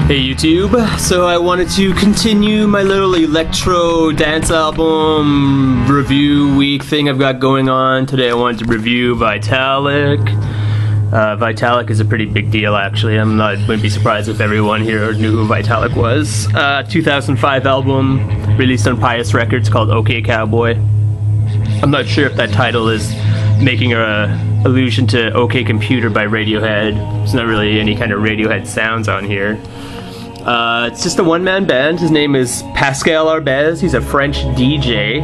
Hey YouTube, so I wanted to continue my little electro dance album review week thing I've got going on. Today I wanted to review Vitalic. Vitalic is a pretty big deal actually. Wouldn't be surprised if everyone here knew who Vitalic was. 2005 album, released on PIAS Records, called OK Cowboy. I'm not sure if that title is making a allusion to OK Computer by Radiohead. There's not really any kind of Radiohead sounds on here. It's just a one-man band. His name is Pascal Arbez. He's a French DJ.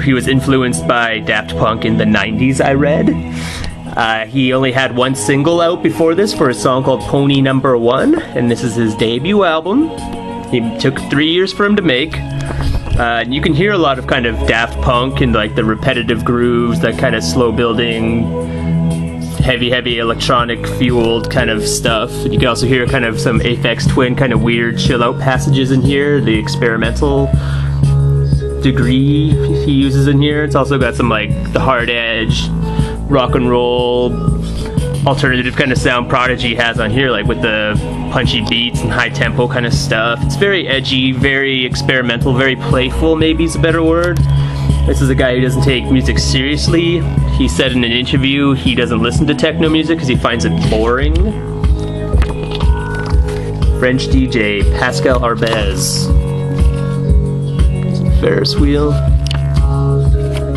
He was influenced by Daft Punk in the 90s, I read. He only had one single out before this for a song called Pony Number 1, and this is his debut album. He took 3 years for him to make. You can hear a lot of kind of Daft Punk and like the repetitive grooves, that kind of slow building, heavy electronic fueled kind of stuff. You can also hear kind of some Aphex Twin kind of weird chill out passages in here, the experimental degree he uses in here. It's also got some like the hard edge rock and roll alternative kind of sound Prodigy has on here, like with the punchy beats and high tempo kind of stuff. It's very edgy, very experimental, very playful, maybe is a better word. This is a guy who doesn't take music seriously. He said in an interview he doesn't listen to techno music because he finds it boring. French DJ Pascal Arbez. Ferris wheel.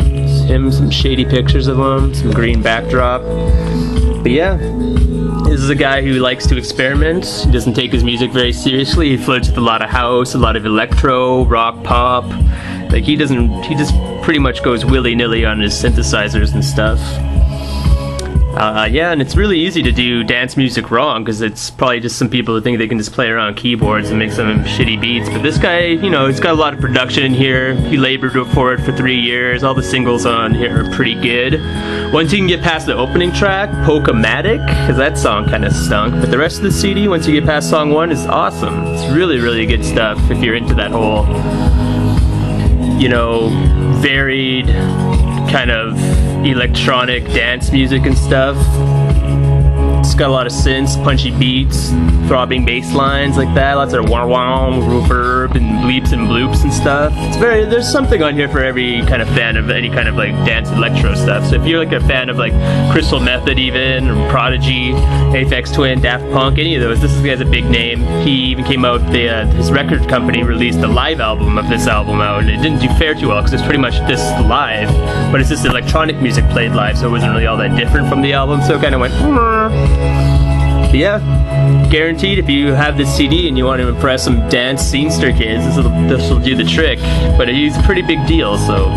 It's him, some shady pictures of him, some green backdrop. But yeah, this is a guy who likes to experiment. He doesn't take his music very seriously. He flirts with a lot of house, a lot of electro, rock, pop. Like he just pretty much goes willy-nilly on his synthesizers and stuff. Yeah, and it's really easy to do dance music wrong because it's probably just some people who think they can just play around keyboards and make some shitty beats. But this guy, you know, he's got a lot of production in here. He labored for it for 3 years. All the singles on here are pretty good. Once you can get past the opening track, Poke-O-Matic, because that song kind of stunk. But the rest of the CD, once you get past song 1, is awesome. It's really good stuff if you're into that whole, you know, varied kind of electronic dance music and stuff. It's got a lot of synths, punchy beats, throbbing bass lines like that, lots of wow reverb and bleeps and bloops and stuff. There's something on here for every kind of fan of any kind of like dance electro stuff. So if you're like a fan of like Crystal Method even, or Prodigy, Aphex Twin, Daft Punk, any of those, this guy's a big name. He even came out, his record company released a live album of this album out, and it didn't do fare too well because it's pretty much this live, but it's just electronic music played live, so it wasn't really all that different from the album, so it kind of went But yeah, guaranteed if you have this CD and you want to impress some dance scenester kids, this will do the trick. But he's a pretty big deal, so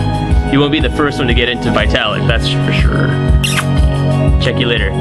you won't be the first one to get into Vitalic, that's for sure. Check you later.